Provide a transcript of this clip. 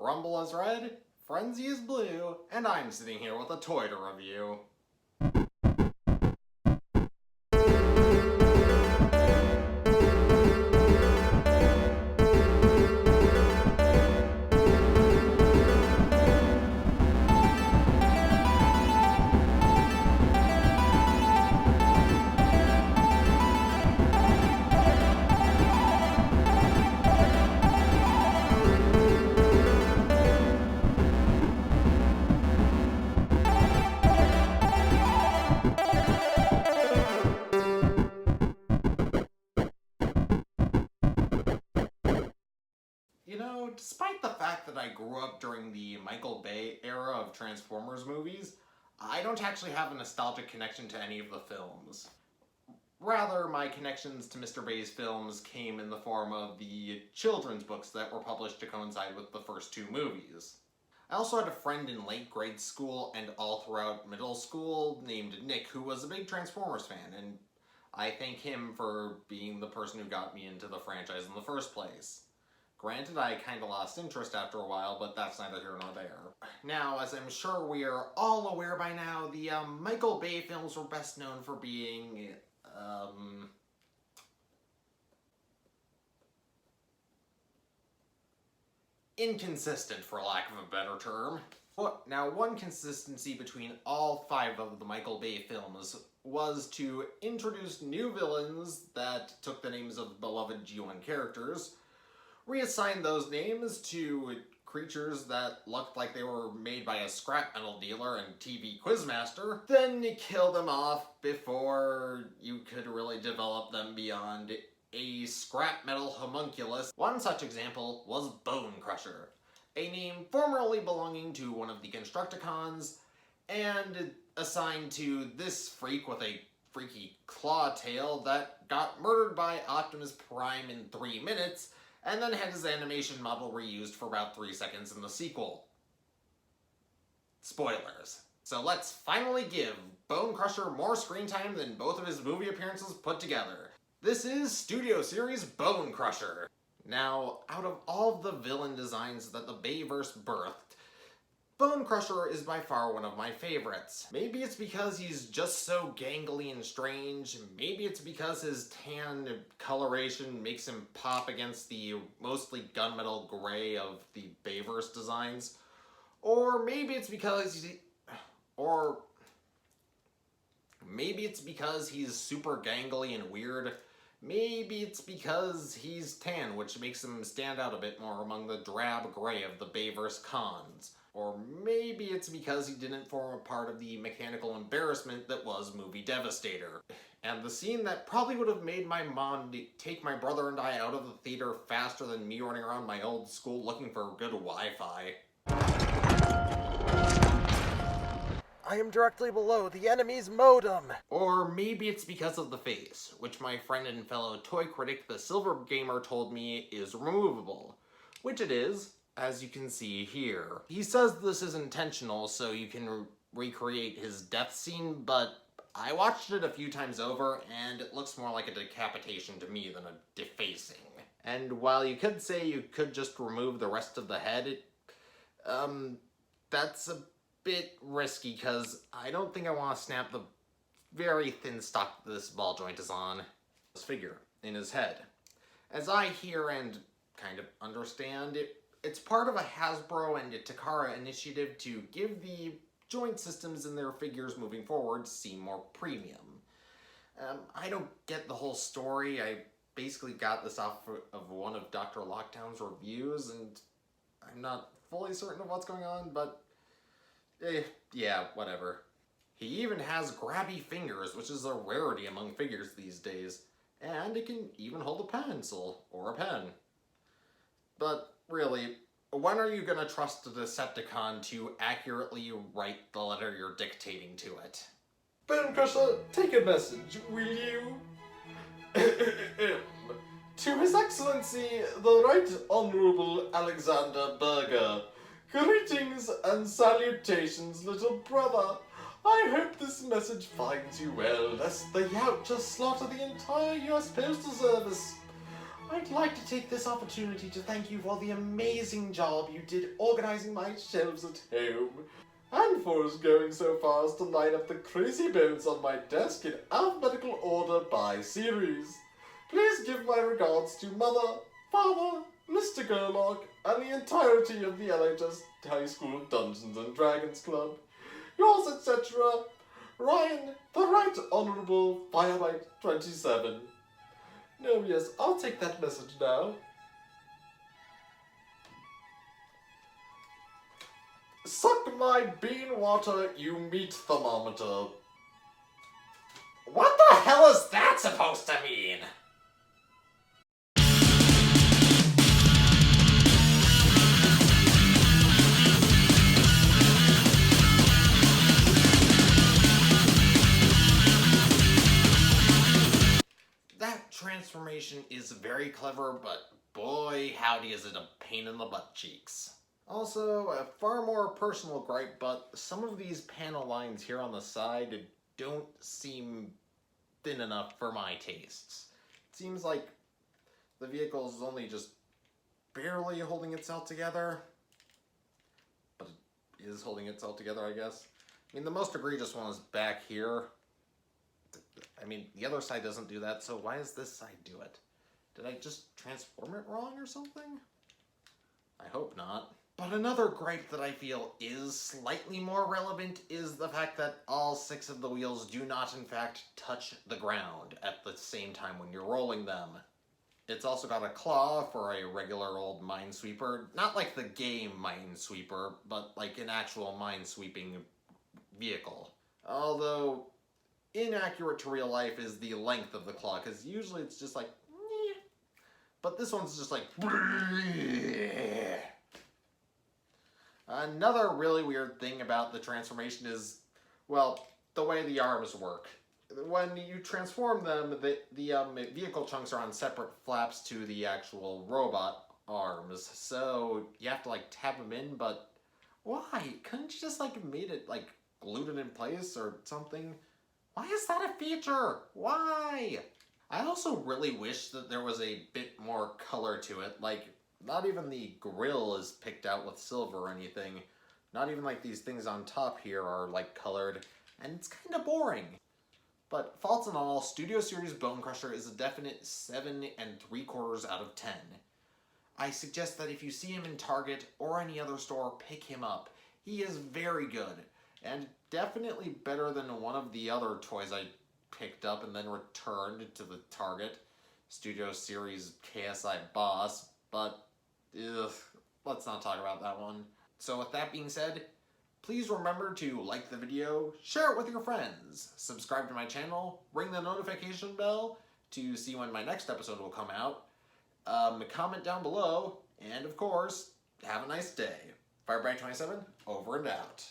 Rumble is red, Frenzy is blue, and I'm sitting here with a toy to review. Despite the fact that I grew up during the Michael Bay era of Transformers movies, I don't actually have a nostalgic connection to any of the films. Rather, my connections to Mr. Bay's films came in the form of the children's books that were published to coincide with the first two movies. I also had a friend in late grade school and all throughout middle school named Nick, who was a big Transformers fan, and I thank him for being the person who got me into the franchise in the first place. Granted, I kinda lost interest after a while, but that's neither here nor there. Now, as I'm sure we are all aware by now, the Michael Bay films were best known for being, inconsistent, for lack of a better term. Now, one consistency between all 5 of the Michael Bay films was to introduce new villains that took the names of beloved G1 characters, reassign those names to creatures that looked like they were made by a scrap metal dealer and TV quizmaster, then kill them off before you could really develop them beyond a scrap metal homunculus. One such example was Bonecrusher, a name formerly belonging to one of the Constructicons, and assigned to this freak with a freaky claw tail that got murdered by Optimus Prime in 3 minutes, and then had his animation model reused for about 3 seconds in the sequel. Spoilers. So let's finally give Bonecrusher more screen time than both of his movie appearances put together. This is Studio Series Bonecrusher. Now, out of all the villain designs that the Bayverse birthed, Bonecrusher is by far one of my favorites. Maybe it's because he's just so gangly and strange, maybe it's because his tan coloration makes him pop against the mostly gunmetal gray of the Bayverse designs, or maybe it's because he's super gangly and weird. Maybe it's because he's tan, which makes him stand out a bit more among the drab gray of the Bayverse cons. Or maybe it's because he didn't form a part of the mechanical embarrassment that was Movie Devastator. And the scene that probably would have made my mom take my brother and I out of the theater faster than me running around my old school looking for good Wi-Fi. I am directly below the enemy's modem! Or maybe it's because of the face, which my friend and fellow toy critic, the Silver Gamer, told me is removable. Which it is, as you can see here. He says this is intentional so you can recreate his death scene, but I watched it a few times over and it looks more like a decapitation to me than a defacing. And while you could say you could just remove the rest of the head, that's a bit risky because I don't think I want to snap the very thin stock this ball joint is on. This figure in his head. As I hear and kind of understand it, it's part of a Hasbro and a Takara initiative to give the joint systems in their figures moving forward seem more premium. I don't get the whole story. I basically got this off of one of Dr. Lockdown's reviews, and I'm not fully certain of what's going on, but yeah, whatever. He even has grabby fingers, which is a rarity among figures these days, and it can even hold a pencil or a pen. But really, when are you gonna trust a Decepticon to accurately write the letter you're dictating to it? Bonecrusher, take a message, will you? To His Excellency, the Right Honourable Alexander Berger. Greetings and salutations, little brother. I hope this message finds you well, lest the Yautja slaughter the entire US Postal Service. I'd like to take this opportunity to thank you for the amazing job you did organizing my shelves at home, and for going so far as to line up the crazy bones on my desk in alphabetical order by series. Please give my regards to Mother, Father, Mr. Gerlock, and the entirety of the LHS High School Dungeons and Dragons Club. Yours, etc., Ryan, the Right Honourable Firebite 27. No, yes, I'll take that message now. Suck my bean water, you meat thermometer. What the hell is that supposed to mean? That transformation is very clever, but boy howdy is it a pain in the butt cheeks. Also, a far more personal gripe, but some of these panel lines here on the side don't seem thin enough for my tastes. It seems like the vehicle is only just barely holding itself together, but it is holding itself together, I guess. I mean, the most egregious one is back here. I mean, the other side doesn't do that, so why does this side do it? Did I just transform it wrong or something? I hope not. But another gripe that I feel is slightly more relevant is the fact that all 6 of the wheels do not in fact touch the ground at the same time when you're rolling them. It's also got a claw for a regular old minesweeper, not like the game minesweeper, but like an actual minesweeping vehicle. Although inaccurate to real life is the length of the claw, because usually it's just like, nyeh. But this one's just like, bleh. Another really weird thing about the transformation is, well, the way the arms work. When you transform them, the vehicle chunks are on separate flaps to the actual robot arms, so you have to like tap them in, but why? Couldn't you just like made it like glued it in place or something? Why is that a feature? Why? I also really wish that there was a bit more color to it, like not even the grill is picked out with silver or anything. Not even like these things on top here are like colored, and it's kind of boring. But faults and all, Studio Series Bonecrusher is a definite 7 3/4 out of 10. I suggest that if you see him in Target or any other store, pick him up. He is very good, and definitely better than one of the other toys I picked up and then returned to the Target, Studio Series KSI Boss, but ugh, let's not talk about that one. So with that being said, please remember to like the video, share it with your friends, subscribe to my channel, ring the notification bell to see when my next episode will come out, comment down below, and of course, have a nice day. Firebright27, over and out.